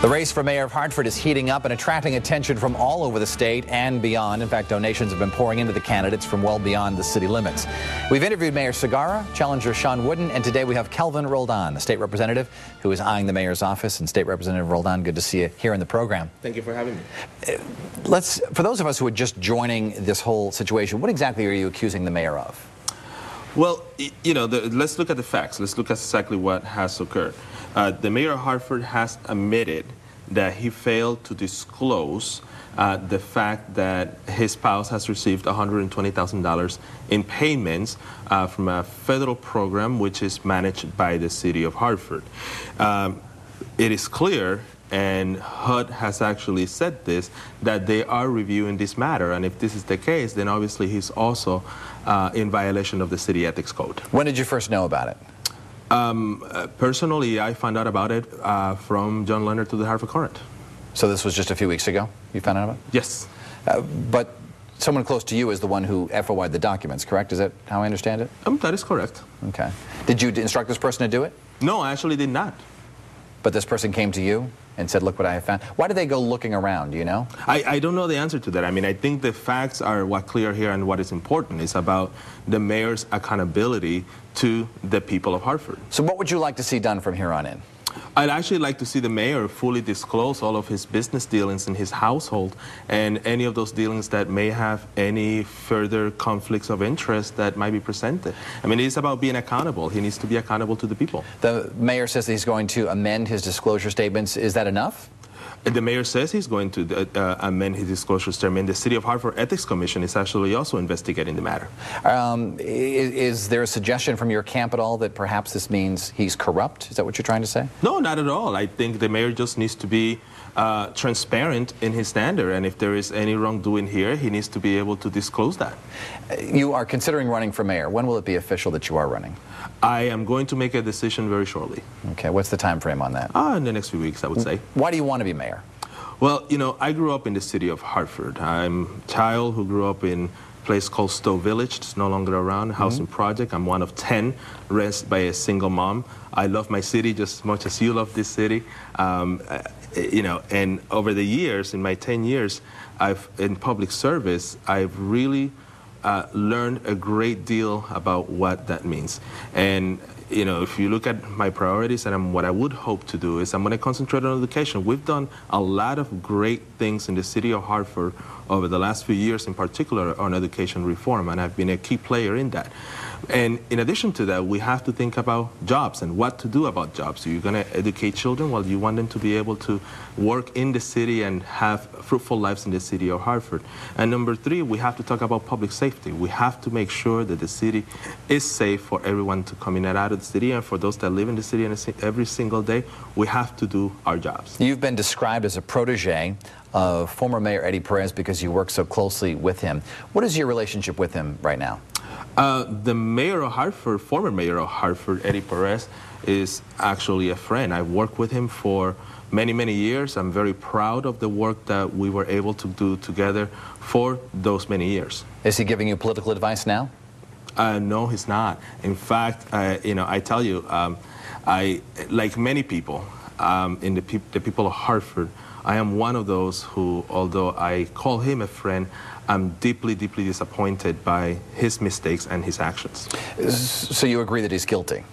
The race for mayor of Hartford is heating up and attracting attention from all over the state and beyond. In fact, donations have been pouring into the candidates from well beyond the city limits. We've interviewed Mayor Segarra, challenger Sean Wooden, and today we have Kelvin Roldan, the state representative who is eyeing the mayor's office. And State Representative Roldan, good to see you here in the program. Thank you for having me. For those of us who are just joining this whole situation, what exactly are you accusing the mayor of? Well, you know, let's look at the facts. Let's look at exactly what has occurred. The mayor of Hartford has admitted that he failed to disclose the fact that his spouse has received $120,000 in payments from a federal program which is managed by the city of Hartford. It is clear, and HUD has actually said this, that they are reviewing this matter, and if this is the case, then obviously he's also in violation of the city ethics code. When did you first know about it? Personally, I found out about it from John Leonard to the Hartford Current. So this was just a few weeks ago you found out about it? Yes. But someone close to you is the one who FOI'd the documents, correct? Is that how I understand it? That is correct. Okay. Did you instruct this person to do it? No, I actually did not. But this person came to you and said, look what I have found. Why did they go looking around, do you know? I don't know the answer to that. I mean, I think the facts are what clear here, and what is important is about the mayor's accountability to the people of Hartford. So what would you like to see done from here on in? I'd actually like to see the mayor fully disclose all of his business dealings in his household and any of those dealings that may have any further conflicts of interest that might be presented. I mean, it's about being accountable. He needs to be accountable to the people. The mayor says that he's going to amend his disclosure statements. Is that enough? The mayor says he's going to amend his disclosure statement. The City of Hartford Ethics Commission is actually also investigating the matter. Is there a suggestion from your camp at all that perhaps this means he's corrupt? Is that what you're trying to say? No, not at all. I think the mayor just needs to be transparent in his standard, and if there is any wrongdoing here, he needs to be able to disclose that. You are considering running for mayor. When will it be official that you are running? I am going to make a decision very shortly. Okay, what's the time frame on that? In the next few weeks, I would say. Why do you want to be mayor? Well, you know, I grew up in the city of Hartford. I'm a child who grew up in a place called Stowe Village. It's no longer around, housing project. I'm one of 10 raised by a single mom. I love my city just as much as you love this city. You know, and over the years, in my 10 years in public service, I've really learned a great deal about what that means. And you know, if you look at my priorities and what I would hope to do is I'm going to concentrate on education. We've done a lot of great things in the city of Hartford over the last few years, in particular on education reform, and I've been a key player in that. And in addition to that, we have to think about jobs and what to do about jobs. So you're going to educate children, well, you want them to be able to work in the city and have fruitful lives in the city of Hartford. And number 3, we have to talk about public safety. We have to make sure that the city is safe for everyone to come in and out of the city, and for those that live in the city every single day, we have to do our jobs. You've been described as a protege of former Mayor Eddie Perez because you work so closely with him. What is your relationship with him right now? The mayor of Hartford, former mayor of Hartford, Eddie Perez, is actually a friend. I've worked with him for many, many years. I'm very proud of the work that we were able to do together for those many years. Is he giving you political advice now? No, he's not. In fact, you know, I tell you, I, like many people, in the people of Hartford, I am one of those who, although I call him a friend, I'm deeply, deeply disappointed by his mistakes and his actions. So you agree that he's guilty?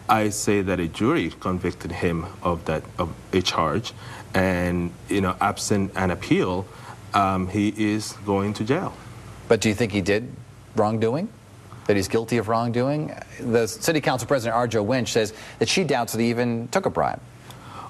I say that a jury convicted him of a charge, and you know, absent an appeal, he is going to jail. But do you think he did wrongdoing? That he's guilty of wrongdoing? The City Council President Arjo Winch says that she doubts that he even took a bribe.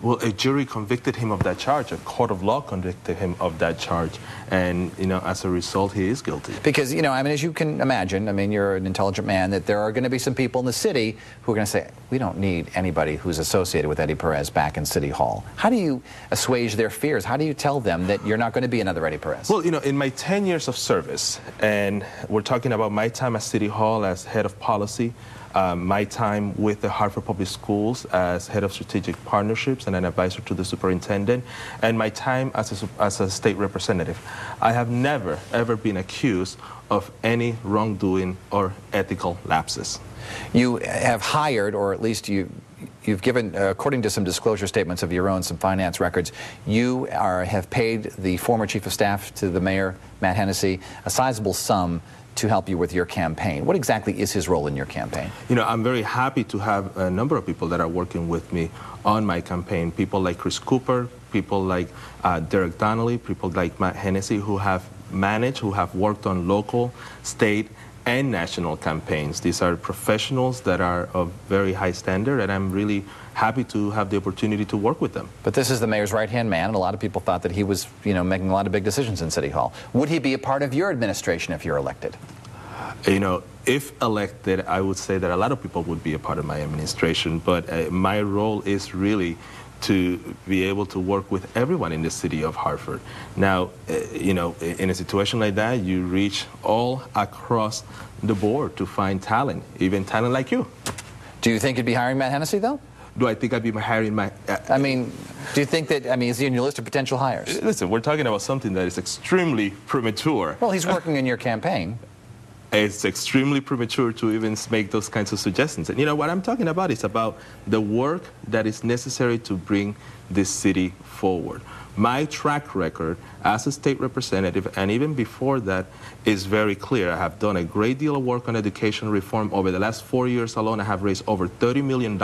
Well, a jury convicted him of that charge. A court of law convicted him of that charge. And, you know, as a result, he is guilty. Because, you know, I mean, as you can imagine, I mean, you're an intelligent man, that there are going to be some people in the city who are going to say, we don't need anybody who's associated with Eddie Perez back in City Hall. How do you assuage their fears? How do you tell them that you're not going to be another Eddie Perez? Well, you know, in my 10 years of service, and we're talking about my time at City Hall as head of policy, my time with the Hartford Public Schools as head of strategic partnerships and an advisor to the superintendent, and my time as a state representative. I have never, ever been accused of any wrongdoing or ethical lapses. You have hired, or at least you've given, according to some disclosure statements of your own, some finance records, you have paid the former chief of staff to the mayor, Matt Hennessy, a sizable sum to help you with your campaign. What exactly is his role in your campaign? You know, I'm very happy to have a number of people that are working with me on my campaign. People like Chris Cooper, people like Derek Donnelly, people like Matt Hennessy, who have managed, who have worked on local, state, and national campaigns. These are professionals that are of very high standard, and I'm really happy to have the opportunity to work with them. But this is the mayor's right-hand man, and a lot of people thought that he was, you know, making a lot of big decisions in City Hall. Would he be a part of your administration if you're elected? You know, if elected, I would say that a lot of people would be a part of my administration, but my role is really to be able to work with everyone in the city of Hartford. Now, you know, in a situation like that, you reach all across the board to find talent, even talent like you. Do you think you'd be hiring Matt Hennessy, though? Do I think I'd be hiring my... I mean, do you think that, I mean, is he on your list of potential hires? Listen, we're talking about something that is extremely premature. Well, he's working in your campaign. It's extremely premature to even make those kinds of suggestions. And you know, what I'm talking about is about the work that is necessary to bring this city forward. My track record as a state representative, and even before that, is very clear. I have done a great deal of work on education reform. Over the last 4 years alone, I have raised over $30 million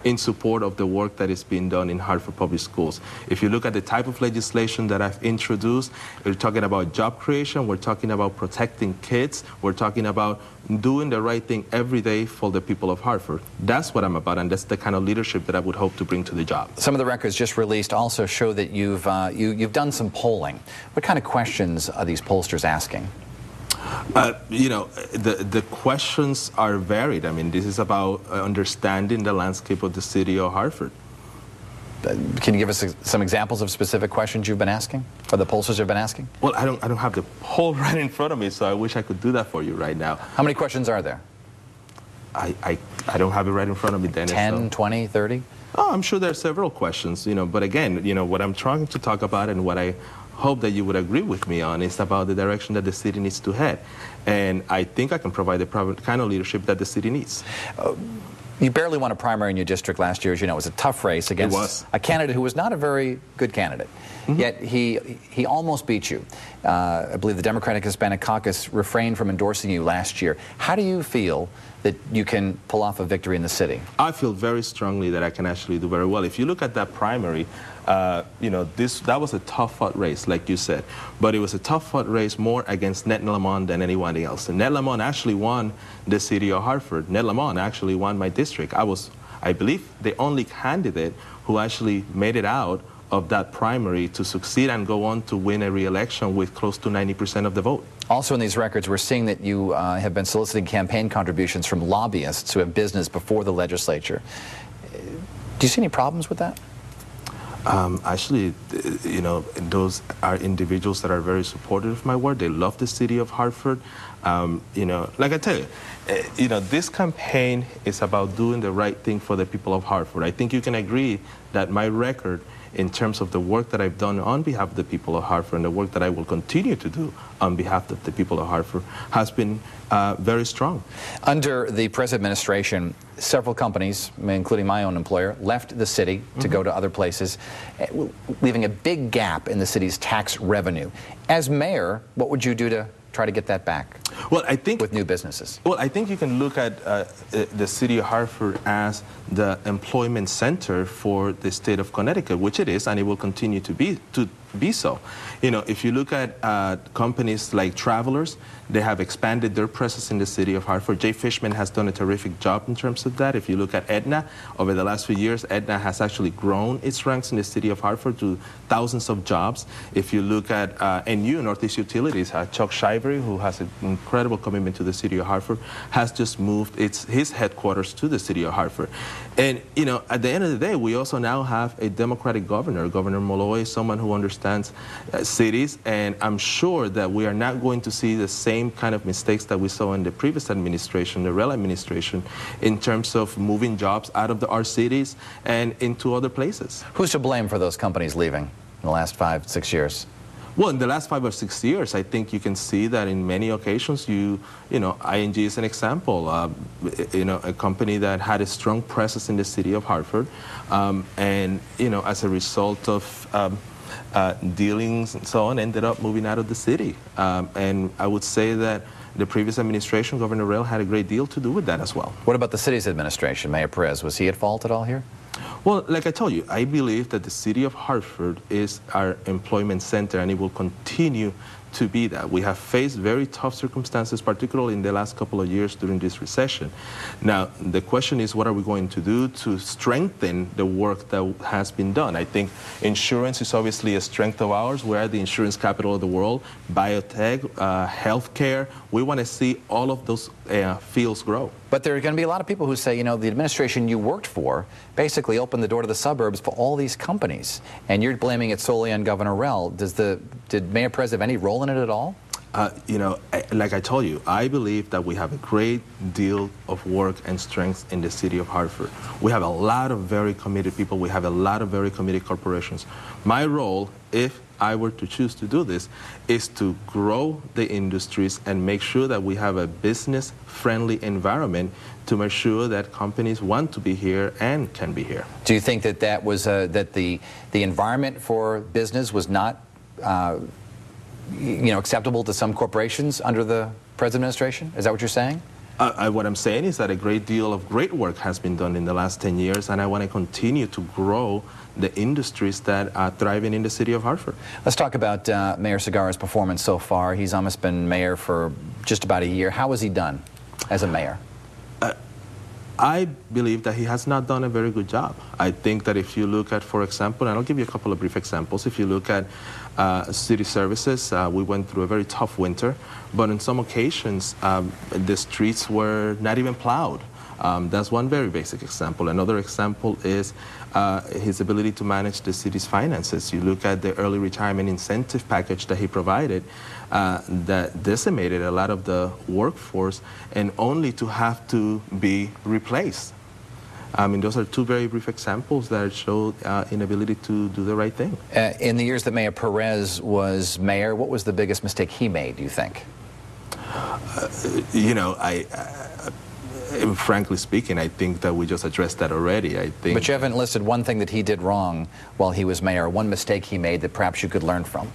in support of the work that is being done in Hartford Public Schools. If you look at the type of legislation that I've introduced, we're talking about job creation, we're talking about protecting kids, we're talking about doing the right thing every day for the people of Hartford. That's what I'm about, and that's the kind of leadership that I would hope to bring to the job. Some of the records just released also show that you've done some polling. What kind of questions are these pollsters asking? You know, the questions are varied. I mean, this is about understanding the landscape of the city of Hartford. Can you give us some examples of specific questions you've been asking, or the pollsters have been asking? Well, I don't have the poll right in front of me, so I wish I could do that for you right now. How many questions are there? I don't have it right in front of me, Dennis. 10, 20, 30? Oh, I'm sure there are several questions, you know, but again, you know, what I'm trying to talk about and what I hope that you would agree with me on is about the direction that the city needs to head. And I think I can provide the kind of leadership that the city needs. You barely won a primary in your district last year. As you know, it was a tough race against a candidate who was not a very good candidate. Mm-hmm. Yet he almost beat you. I believe the Democratic Hispanic Caucus refrained from endorsing you last year. How do you feel that you can pull off a victory in the city? I feel very strongly that I can actually do very well. If you look at that primary, you know, that was a tough-fought race, like you said. But it was a tough-fought race more against Ned Lamont than anyone else. And Ned Lamont actually won the city of Hartford. Ned Lamont actually won my district. I was, I believe, the only candidate who actually made it out of that primary to succeed and go on to win a re-election with close to 90% of the vote. Also in these records, we're seeing that you have been soliciting campaign contributions from lobbyists who have business before the legislature. Do you see any problems with that? Actually, you know, those are individuals that are very supportive of my work. They love the city of Hartford. You know, like I tell you, you know, this campaign is about doing the right thing for the people of Hartford. I think you can agree that my record in terms of the work that I've done on behalf of the people of Hartford and the work that I will continue to do on behalf of the people of Hartford has been very strong. Under the Perez administration, several companies, including my own employer, left the city to go to other places, leaving a big gap in the city's tax revenue. As mayor, what would you do to try to get that back? Well, I think with new businesses. Well, I think you can look at the city of Hartford as the employment center for the state of Connecticut, which it is, and it will continue to be so. You know, if you look at companies like Travelers, they have expanded their presence in the city of Hartford. Jay Fishman has done a terrific job in terms of that. If you look at Aetna, over the last few years, Aetna has actually grown its ranks in the city of Hartford to thousands of jobs. If you look at NU, Northeast Utilities, Chuck Shivery, who has an incredible commitment to the city of Hartford, has just moved his headquarters to the city of Hartford. And, you know, at the end of the day, we also now have a Democratic governor. Governor Molloy is someone who understands cities, and I'm sure that we are not going to see the same kind of mistakes that we saw in the previous administration, the Rel administration, in terms of moving jobs out of our cities and into other places. Who's to blame for those companies leaving in the last 5, 6 years? Well, in the last 5 or 6 years, I think you can see that in many occasions, you know, ING is an example. You know, a company that had a strong presence in the city of Hartford, and you know, as a result of dealings and so on, ended up moving out of the city. And I would say that the previous administration, Governor Rail, had a great deal to do with that as well. What about the city's administration, Mayor Perez? Was he at fault at all here? Well, like I told you, I believe that the city of Hartford is our employment center, and it will continue to be that. We have faced very tough circumstances, particularly in the last couple of years during this recession. Now, the question is, what are we going to do to strengthen the work that has been done? I think insurance is obviously a strength of ours. We are the insurance capital of the world. Biotech, healthcare, we want to see all of those fields grow. But there are going to be a lot of people who say, you know, the administration you worked for basically opened the door to the suburbs for all these companies, and you're blaming it solely on Governor Rail. Did Mayor Perez have any role in it at all? You know, like I told you, I believe that we have a great deal of work and strength in the city of Hartford. We have a lot of very committed people. We have a lot of very committed corporations. My role, if I were to choose to do this, is to grow the industries and make sure that we have a business-friendly environment to make sure that companies want to be here and can be here. Do you think that that was that the environment for business was not you know, acceptable to some corporations under the Perez administration? Is that what you're saying? What I'm saying is that a great deal of great work has been done in the last 10 years, and I want to continue to grow the industries that are thriving in the city of Hartford. Let's talk about Mayor Segarra's performance so far. He's almost been mayor for just about a year. How has he done as a mayor? I believe that he has not done a very good job. I think that if you look at, for example, and I'll give you a couple of brief examples. If you look at city services, we went through a very tough winter, but on some occasions, the streets were not even plowed. That's one very basic example. Another example is his ability to manage the city's finances. You look at the early retirement incentive package that he provided that decimated a lot of the workforce, and only to have to be replaced. I mean, those are two very brief examples that show inability to do the right thing. In the years that Mayor Perez was mayor, what was the biggest mistake he made, do you think? You know, frankly speaking, I think that we just addressed that already. I think. But you haven't listed one thing that he did wrong while he was mayor, one mistake he made that perhaps you could learn from.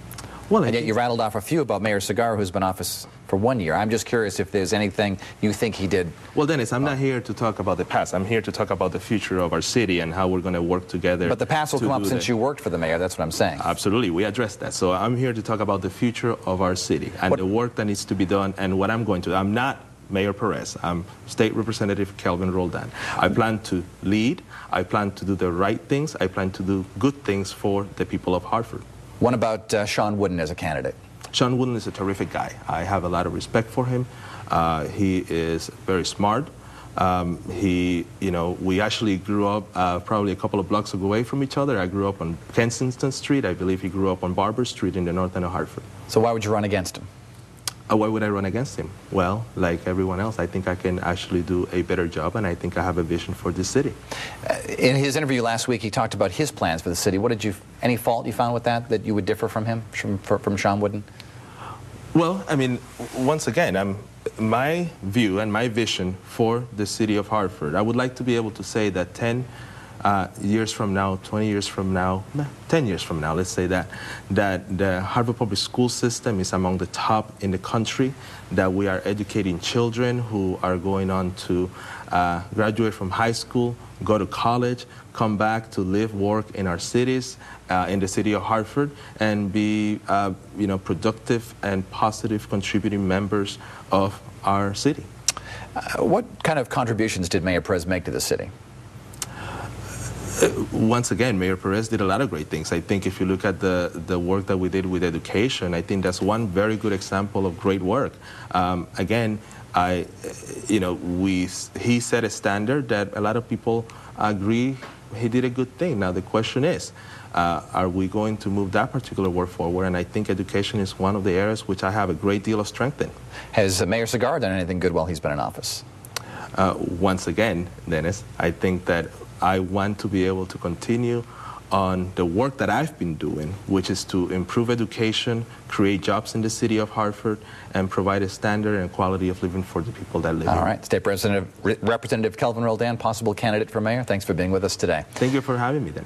Well, and yet you rattled off a few about Mayor Segarra, who's been in office for 1 year. I'm just curious if there's anything you think he did. Well, Dennis, I'm not here to talk about the past. I'm here to talk about the future of our city and how we're going to work together. But the past will come up since you worked for the mayor. That's what I'm saying. Absolutely. We addressed that. So I'm here to talk about the future of our city and the work that needs to be done and what I'm going to do. I'm not Mayor Perez. I'm State Representative Kelvin Roldan. I plan to lead. I plan to do the right things. I plan to do good things for the people of Hartford. What about Shawn Wooden as a candidate? Shawn Wooden is a terrific guy. I have a lot of respect for him. He is very smart. You know, we actually grew up probably a couple of blocks away from each other. I grew up on Kensington Street. I believe he grew up on Barber Street in the north end of Hartford. So why would you run against him? Why would I run against him? Well, like everyone else, I think I can actually do a better job, and I think I have a vision for this city. In his interview last week, he talked about his plans for the city. What did you, any fault you found with that you would differ from him, from Shawn Wooden? Well, I mean, once again, my view and my vision for the city of Hartford, I would like to be able to say that 10 years from now, 20 years from now, 10 years from now, let's say that the Hartford public school system is among the top in the country, that we are educating children who are going on to graduate from high school, go to college, come back to live, work in our cities, in the city of Hartford, and be you know, productive and positive contributing members of our city. What kind of contributions did Mayor Perez make to the city? Once again, Mayor Perez did a lot of great things. I think if you look at the work that we did with education, I think that's one very good example of great work. Again, you know, he set a standard that a lot of people agree he did a good thing. Now the question is, are we going to move that particular work forward? And I think education is one of the areas which I have a great deal of strength in. Has Mayor Segarra done anything good while he's been in office? Once again, Dennis, I think that I want to be able to continue on the work that I've been doing, which is to improve education, create jobs in the city of Hartford, and provide a standard and quality of living for the people that live here. All right. State Representative Kelvin Roldan, possible candidate for mayor, thanks for being with us today. Thank you for having me, Dennis.